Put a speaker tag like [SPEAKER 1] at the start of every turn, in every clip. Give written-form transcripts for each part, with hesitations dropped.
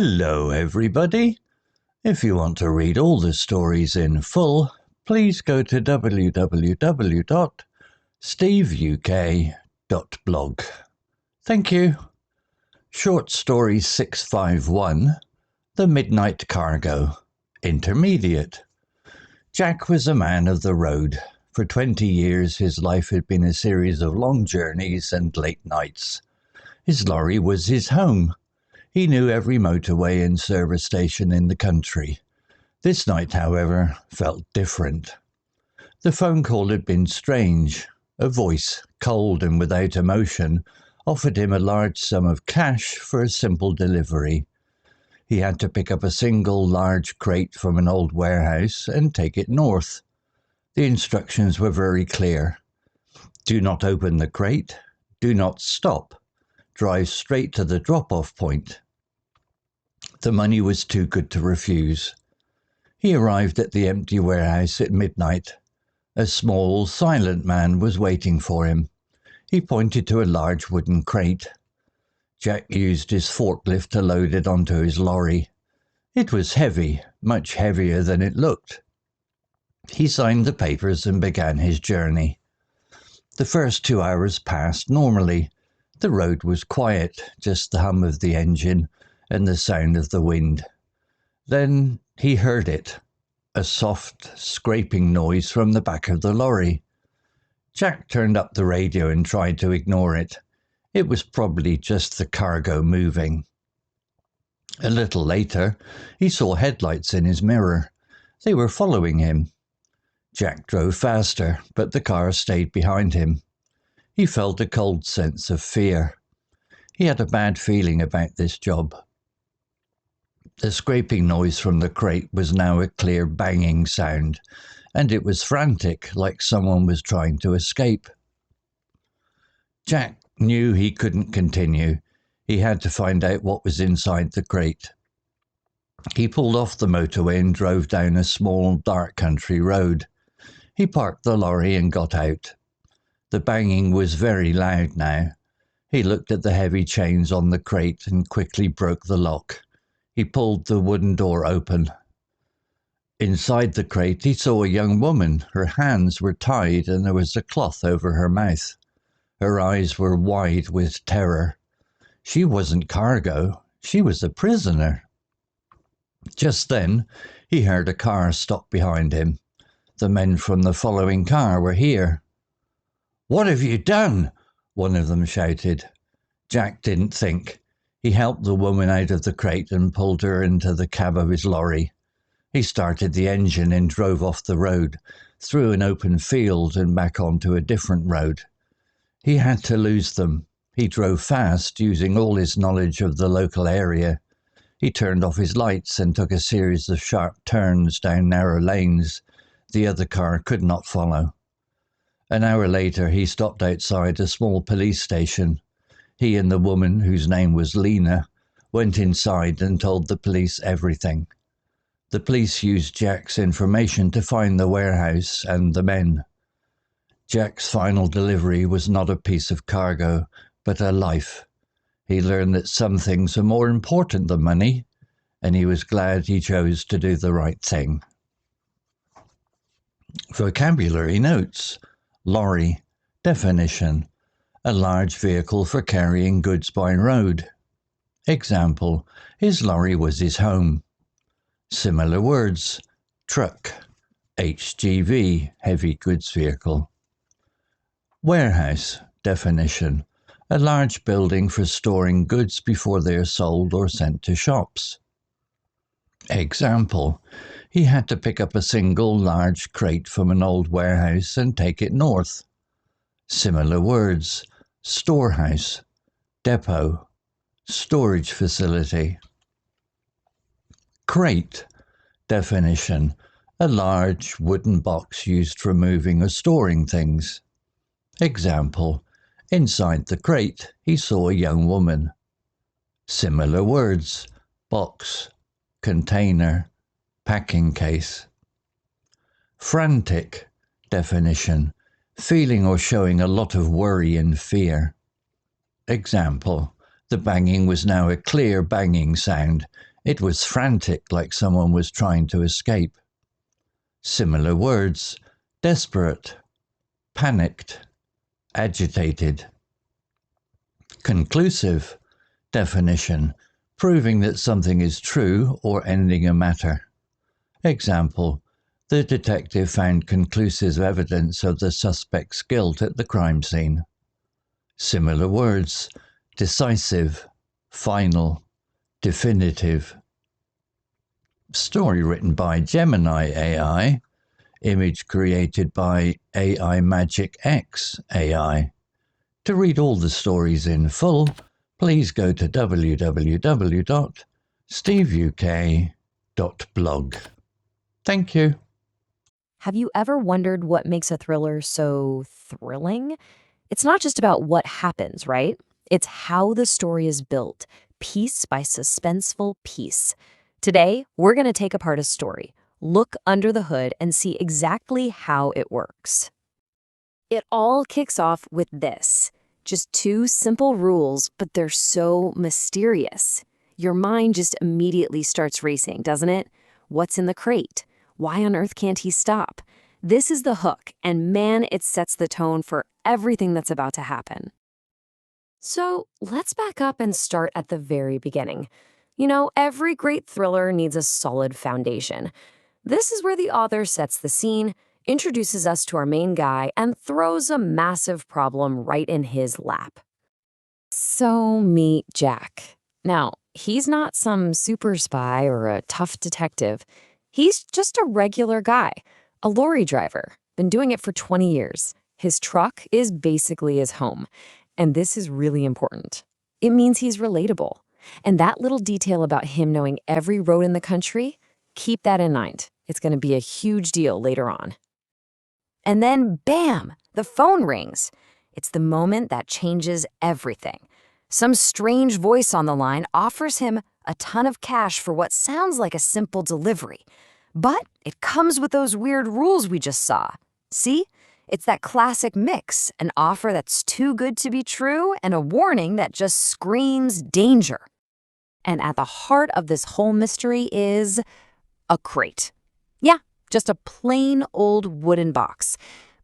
[SPEAKER 1] Hello, everybody. If you want to read all the stories in full, please go to www.steveuk.blog. Thank you. Short Story 651, The Midnight Cargo, Intermediate. Jack was a man of the road. For 20 years his life had been a series of long journeys and late nights. His lorry was his home. He knew every motorway and service station in the country. This night, however, felt different. The phone call had been strange. A voice, cold and without emotion, offered him a large sum of cash for a simple delivery. He had to pick up a single large crate from an old warehouse and take it north. The instructions were very clear. Do not open the crate. Do not stop. Drive straight to the drop-off point. The money was too good to refuse. He arrived at the empty warehouse at midnight. A small, silent man was waiting for him. He pointed to a large wooden crate. Jack used his forklift to load it onto his lorry. It was heavy, much heavier than it looked. He signed the papers and began his journey. The first 2 hours passed normally. The road was quiet, just the hum of the engine and the sound of the wind. Then he heard it, a soft, scraping noise from the back of the lorry. Jack turned up the radio and tried to ignore it. It was probably just the cargo moving. A little later, he saw headlights in his mirror. They were following him. Jack drove faster, but the car stayed behind him. He felt a cold sense of fear. He had a bad feeling about this job. The scraping noise from the crate was now a clear banging sound, and it was frantic, like someone was trying to escape. Jack knew he couldn't continue. He had to find out what was inside the crate. He pulled off the motorway and drove down a small, dark country road. He parked the lorry and got out. The banging was very loud now. He looked at the heavy chains on the crate and quickly broke the lock. He pulled the wooden door open. Inside the crate he saw a young woman. Her hands were tied and there was a cloth over her mouth. Her eyes were wide with terror. She wasn't cargo. She was a prisoner. Just then he heard a car stop behind him. The men from the following car were here. "What have you done?" one of them shouted. Jack didn't think. He helped the woman out of the crate and pulled her into the cab of his lorry. He started the engine and drove off the road, through an open field and back onto a different road. He had to lose them. He drove fast, using all his knowledge of the local area. He turned off his lights and took a series of sharp turns down narrow lanes. The other car could not follow. An hour later, he stopped outside a small police station. He and the woman, whose name was Lena, went inside and told the police everything. The police used Jack's information to find the warehouse and the men. Jack's final delivery was not a piece of cargo, but a life. He learned that some things are more important than money, and he was glad he chose to do the right thing. Vocabulary notes. Lorry. Definition. A large vehicle for carrying goods by road. Example. His lorry was his home. Similar words. Truck. HGV. Heavy goods vehicle. Warehouse. Definition. A large building for storing goods before they are sold or sent to shops. Example. He had to pick up a single large crate from an old warehouse and take it north. Similar words. Storehouse, depot, storage facility. Crate. Definition. A large wooden box used for moving or storing things. Example. Inside the crate, he saw a young woman. Similar words. Box, container, packing case. Frantic. Definition. Feeling or showing a lot of worry and fear. Example. The banging was now a clear banging sound, It was frantic, like someone was trying to escape. Similar words: desperate, panicked, agitated. Conclusive definition: proving that something is true or ending a matter. Example: the detective found conclusive evidence of the suspect's guilt at the crime scene. Similar words: decisive, final, definitive. Story written by Gemini AI. Image created by AI Magic X AI. To read all the stories in full, please go to www.steveuk.blog. Thank you.
[SPEAKER 2] Have you ever wondered what makes a thriller so thrilling? It's not just about what happens, right? It's how the story is built, piece by suspenseful piece. Today, we're going to take apart a story, look under the hood, and see exactly how it works. It all kicks off with this. Just two simple rules, but they're so mysterious. Your mind just immediately starts racing, doesn't it? What's in the crate? Why on earth can't he stop? This is the hook, and man, it sets the tone for everything that's about to happen. So let's back up and start at the very beginning. You know, every great thriller needs a solid foundation. This is where the author sets the scene, introduces us to our main guy, and throws a massive problem right in his lap. So meet Jack. Now, he's not some super spy or a tough detective. He's just a regular guy, a lorry driver, been doing it for 20 years. His truck is basically his home, and this is really important. It means he's relatable. And that little detail about him knowing every road in the country, keep that in mind. It's going to be a huge deal later on. And then, bam, the phone rings. It's the moment that changes everything. Some strange voice on the line offers him a ton of cash for what sounds like a simple delivery. But it comes with those weird rules we just saw. See? It's that classic mix, an offer that's too good to be true and a warning that just screams danger. And at the heart of this whole mystery is a crate. Yeah, just a plain old wooden box.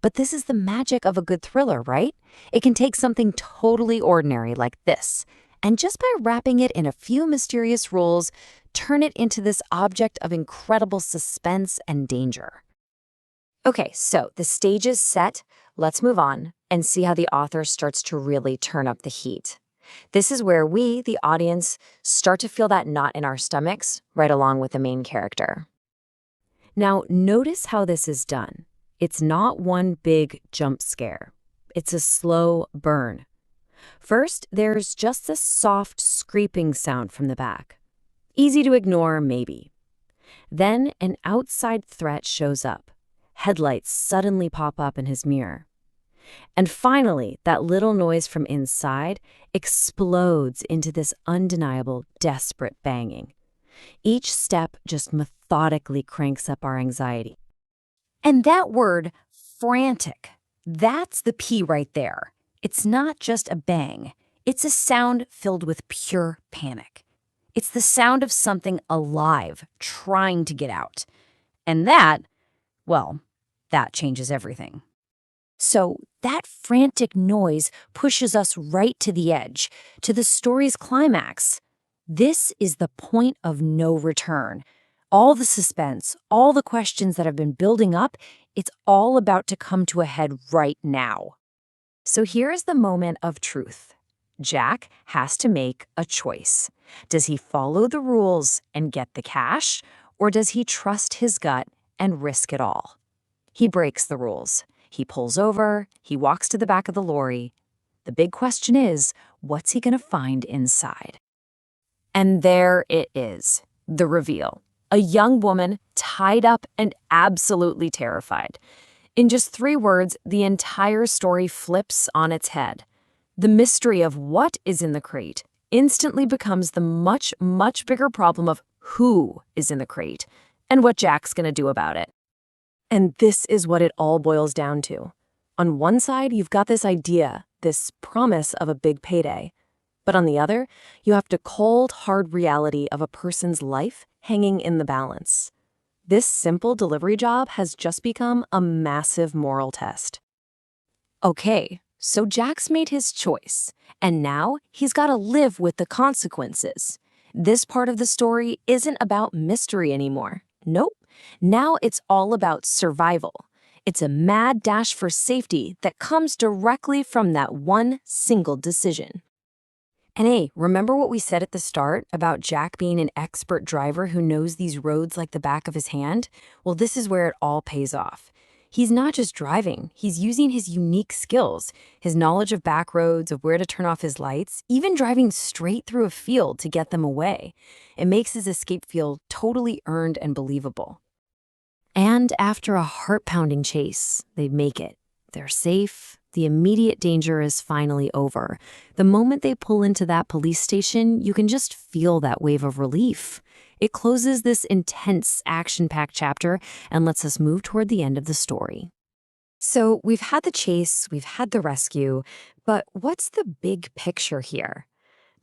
[SPEAKER 2] But this is the magic of a good thriller, right? It can take something totally ordinary like this, and just by wrapping it in a few mysterious rules, turn it into this object of incredible suspense and danger. Okay, so the stage is set. Let's move on and see how the author starts to really turn up the heat. This is where we, the audience, start to feel that knot in our stomachs right along with the main character. Now, notice how this is done. It's not one big jump scare. It's a slow burn. First, there's just this soft scraping sound from the back. Easy to ignore, maybe. Then an outside threat shows up. Headlights suddenly pop up in his mirror. And finally, that little noise from inside explodes into this undeniable, desperate banging. Each step just methodically cranks up our anxiety. And that word, frantic, that's the P right there. It's not just a bang. It's a sound filled with pure panic. It's the sound of something alive trying to get out. And that, well, that changes everything. So that frantic noise pushes us right to the edge, to the story's climax. This is the point of no return. All the suspense, all the questions that have been building up, it's all about to come to a head right now. So here is the moment of truth. Jack has to make a choice. Does he follow the rules and get the cash, or does he trust his gut and risk it all? He breaks the rules. He pulls over, he walks to the back of the lorry. The big question is, what's he going to find inside? And there it is, the reveal. A young woman tied up and absolutely terrified. In just 3 words, the entire story flips on its head. The mystery of what is in the crate instantly becomes the much, much bigger problem of who is in the crate and what Jack's going to do about it. And this is what it all boils down to. On one side, you've got this idea, this promise of a big payday. But on the other, you have the cold, hard reality of a person's life hanging in the balance. This simple delivery job has just become a massive moral test. Okay, so Jack's made his choice, and now he's got to live with the consequences. This part of the story isn't about mystery anymore. Nope. Now it's all about survival. It's a mad dash for safety that comes directly from that one single decision. And hey, remember what we said at the start about Jack being an expert driver who knows these roads like the back of his hand? Well, this is where it all pays off. He's not just driving, he's using his unique skills, his knowledge of back roads, of where to turn off his lights, even driving straight through a field to get them away. It makes his escape feel totally earned and believable. And after a heart-pounding chase, they make it. They're safe. The immediate danger is finally over. The moment they pull into that police station, you can just feel that wave of relief. It closes this intense, action-packed chapter and lets us move toward the end of the story. So we've had the chase, we've had the rescue, but what's the big picture here?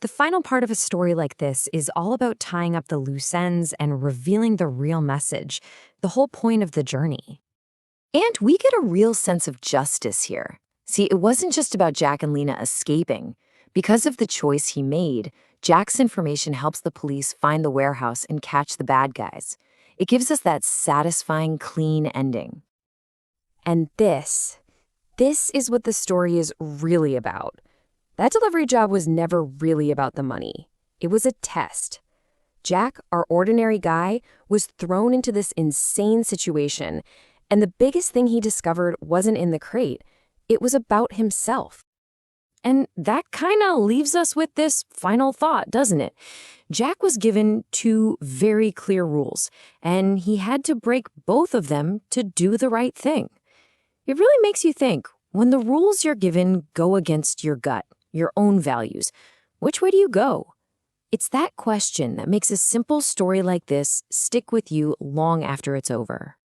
[SPEAKER 2] The final part of a story like this is all about tying up the loose ends and revealing the real message, the whole point of the journey. And we get a real sense of justice here. See, it wasn't just about Jack and Lena escaping. Because of the choice he made, Jack's information helps the police find the warehouse and catch the bad guys. It gives us that satisfying, clean ending. And this is what the story is really about. That delivery job was never really about the money. It was a test. Jack, our ordinary guy, was thrown into this insane situation, and the biggest thing he discovered wasn't in the crate. It was about himself. And that kind of leaves us with this final thought, doesn't it? Jack was given two very clear rules, and he had to break both of them to do the right thing. It really makes you think, when the rules you're given go against your gut, your own values, which way do you go? It's that question that makes a simple story like this stick with you long after it's over.